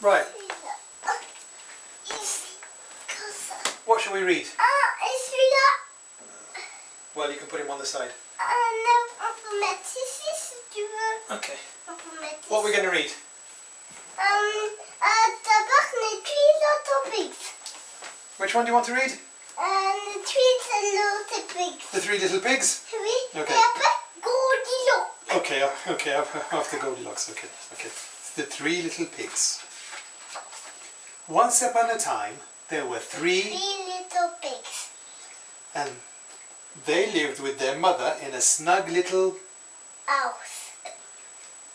Right. What shall we read? Well, you can put him on the side. Okay. What are we going to read? Which one do you want to read? The Three Little Pigs? Okay. Okay, after Goldilocks. Okay. The Three Little Pigs. Once upon a time, there were three little pigs. And they lived with their mother in a snug little house.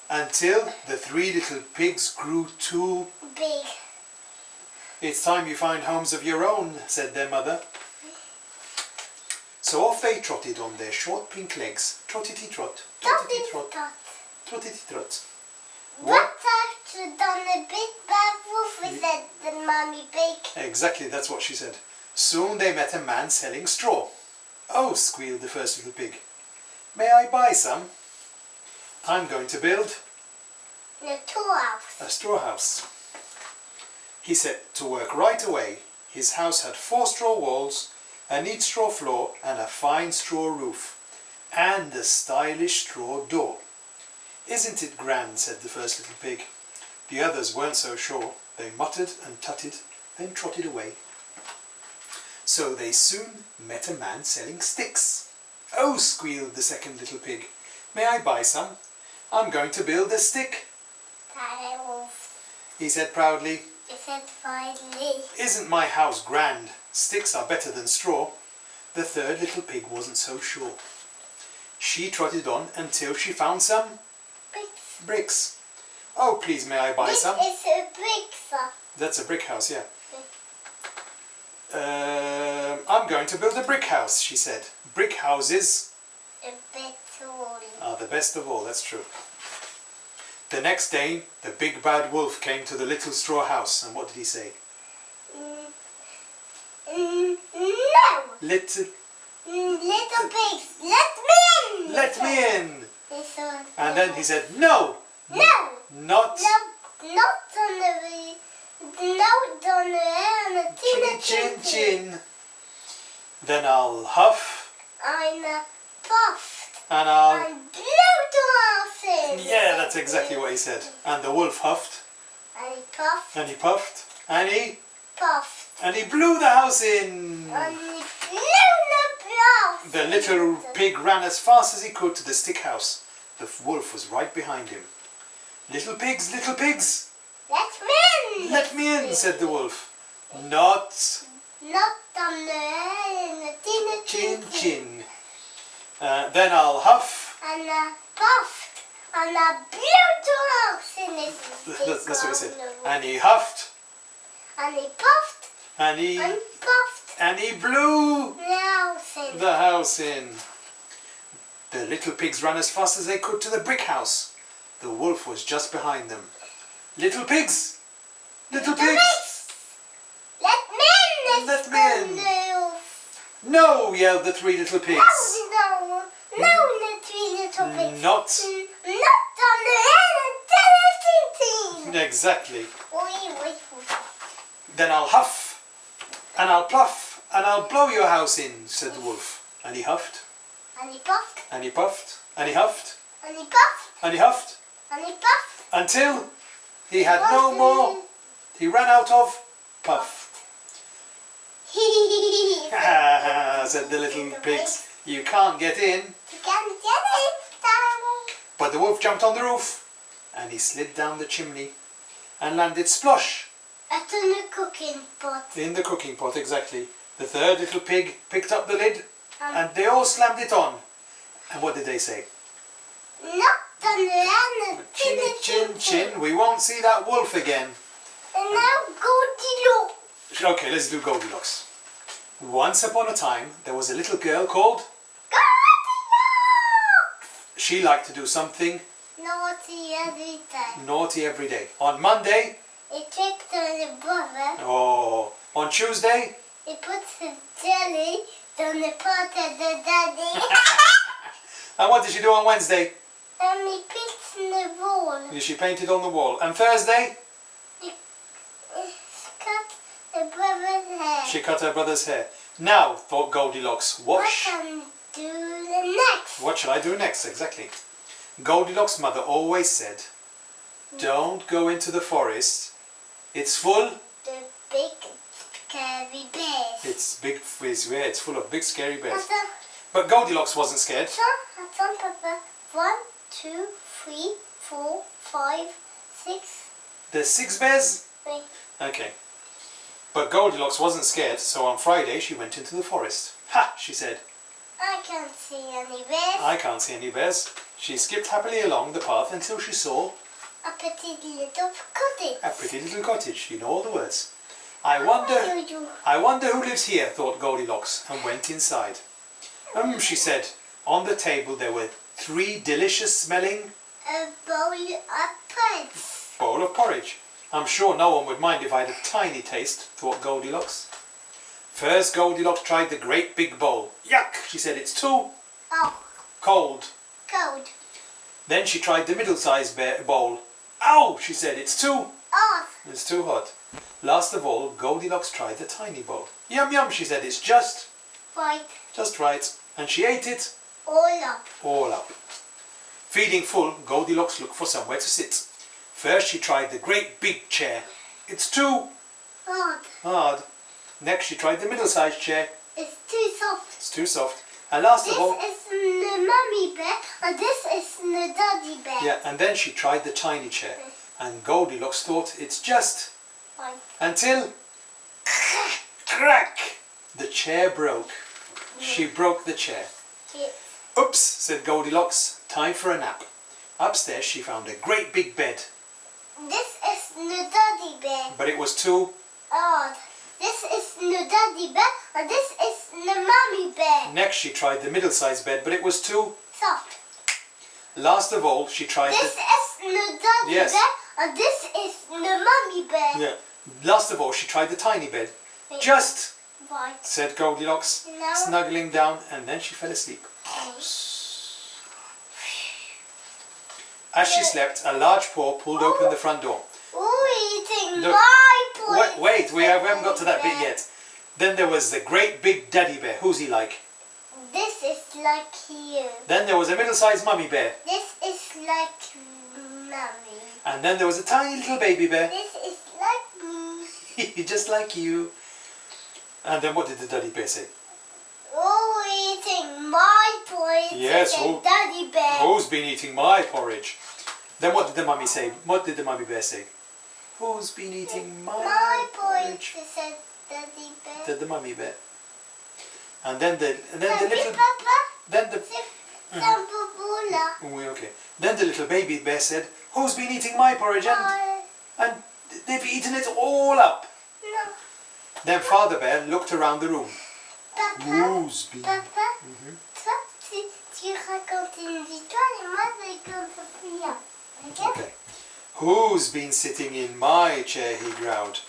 Until the three little pigs grew too big. It's time you find homes of your own, said their mother. So off they trotted on their short pink legs. Trottity-trot, trottity-trot, trottity-trot. What's after done a big bad wolf, said the mummy pig. Exactly, that's what she said. Soon they met a man selling straw. Oh, squealed the first little pig. May I buy some? I'm going to build a storehouse. A straw house. He set to work right away. His house had 4 straw walls, a neat straw floor and a fine straw roof, and a stylish straw door. Isn't it grand, said the first little pig. The others weren't so sure. They muttered and tutted, then trotted away. So they soon met a man selling sticks. Oh, squealed the second little pig. May I buy some? I'm going to build a stick. He said proudly. He said finally. Isn't my house grand? Sticks are better than straw. The third little pig wasn't so sure. She trotted on until she found some bricks. Oh, please, may I buy some? It's a brick, sir. That's a brick house, yeah. I'm going to build a brick house, she said. Brick houses are the best of all, that's true. The next day, the big bad wolf came to the little straw house, and what did he say? No! Little pigs, let me in! Let me in! And then he said, no! No! Not on the chin chin. Then I'll huff. And puff. And I'll blow the house in. Yeah, that's exactly what he said. And the wolf huffed. And he puffed. And he puffed. And he puffed. And he blew the house in. And he blew the house. The little pig ran as fast as he could to the stick house. The wolf was right behind him. Little pigs, little pigs. Let me in. Let me in, said the wolf. Not on the chin chin. Then I'll huff. And puff. And blew the house in his That's what he said. And he huffed. And he puffed. And he puffed. And he blew the house in. The little pigs ran as fast as they could to the brick house. The wolf was just behind them. Little pigs! Little pigs! Let me in! Let me in! No! Yelled the 3 little pigs. No, the 3 little pigs. Not on the Exactly. Then I'll huff, and I'll pluff, and I'll blow your house in, said the wolf. And he huffed. And he puffed. And he puffed. And he huffed. And he puffed. And he huffed. And he puffed. Until he had no more. He ran out of puff. Said the little pigs. You can't get in. You can't get in. But the wolf jumped on the roof. And he slid down the chimney. And landed splosh. In the cooking pot. In the cooking pot, exactly. The third little pig picked up the lid. And they all slammed it on. And what did they say? Not on the Chinny chin chin. We won't see that wolf again. And now Goldilocks. Okay, let's do Goldilocks. Once upon a time, there was a little girl called Goldilocks. She liked to do something naughty every day. Naughty every day. On Monday, he tricked on the brother. Oh. On Tuesday, he puts the jelly on the pot of the daddy. And what did she do on Wednesday? He paints on the wall. She painted on the wall. And Thursday? He brother's hair. She cut her brother's hair. Now, thought Goldilocks, What can do the next? what shall I do next? Exactly. Goldilocks' mother always said, don't go into the forest. It's full. The big scary bears. It's full of big scary bears. Hassan, But Goldilocks wasn't scared. Hassan, Papa. 1, 2, 3, 4, 5, 6. There's 6 bears? Wait. Okay. But Goldilocks wasn't scared, so on Friday she went into the forest. Ha! She said, I can't see any bears. I can't see any bears. She skipped happily along the path until she saw A petite little cottage. a pretty little cottage. You know all the words. I wonder who lives here, thought Goldilocks, and went inside. She said. On the table there were 3 delicious smelling A bowl of breads. bowl of porridge. I'm sure no one would mind if I had a tiny taste, thought Goldilocks. First Goldilocks tried the great big bowl. Yuck, she said, it's too Oh, cold. cold. Then she tried the middle-sized bowl. Ow, she said, it's too hot. Last of all, Goldilocks tried the tiny bowl. Yum yum, she said, it's just right. And she ate it all up. Feeling full, Goldilocks looked for somewhere to sit. First she tried the great big chair. It's too hard. Next she tried the middle-sized chair. It's too soft. It's too soft. And last This of all, is the mummy bear and this is the daddy bear. yeah, and then she tried the tiny chair. And Goldilocks thought it's just Fine. until crack, the chair broke. She broke the chair. It- Oops, said Goldilocks, time for a nap. Upstairs she found a great big bed, This is the daddy bear. but it was too. Odd. This is the daddy bear and this is the mummy bear. Next she tried the middle-sized bed, but it was too. Soft. Last of all she tried This is the daddy Yes. bear and this is the mummy bear. Yeah. Last of all she tried the tiny bed. Just, Right. said Goldilocks, No. snuggling down, and then she fell asleep. As she slept, a large paw pulled open the front door. Eating Look. my boy. Wait, we haven't got to that bit yet. Then there was the great big daddy bear. Who's he like? This is like you. Then there was a middle-sized mummy bear. This is like mommy. And then there was a tiny little baby bear. This is like me. Just like you. And then what did the daddy bear say? Eating my boy. Yes, Daddy bear. Who's been eating my porridge? Then what did the mummy say? What did the mummy bear say? Who's been eating my porridge? Said Daddy bear. Said the mummy bear. And then the Daddy little Papa. then the Sambabula. okay. Then the little baby bear said, who's been eating my porridge? And they've eaten it all up. No. Then Father Bear looked around the room. Papa. Who's been? Papa. Toi, tu racontes une histoire et moi je raconte rien. Ok? Okay. Who's been sitting in my chair? He growled.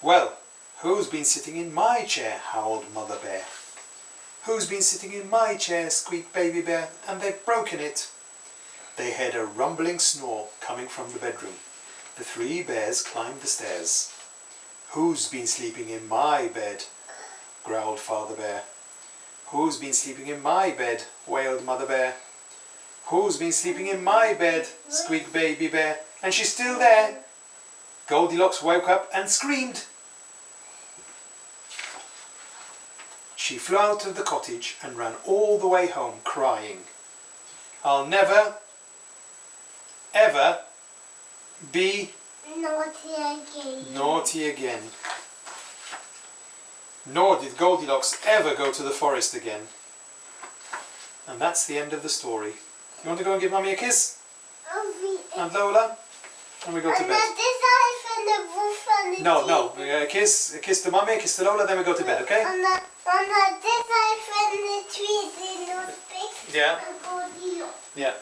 Well, who's been sitting in my chair? Howled Mother Bear. Who's been sitting in my chair? Squeaked Baby Bear, and they've broken it. They heard a rumbling snore coming from the bedroom. The 3 bears climbed the stairs. Who's been sleeping in my bed? Growled Father Bear. Who's been sleeping in my bed? Wailed Mother Bear. Who's been sleeping in my bed? Squeaked Baby Bear. And she's still there. Goldilocks woke up and screamed. She flew out of the cottage and ran all the way home crying. I'll never, ever be Naughty again. naughty again. Nor did Goldilocks ever go to the forest again. And that's the end of the story. You want to go and give Mummy a kiss? And Lola? And we go to bed. No, a kiss to Mummy, a kiss to Lola, then we go to bed, okay? Yeah. Yeah.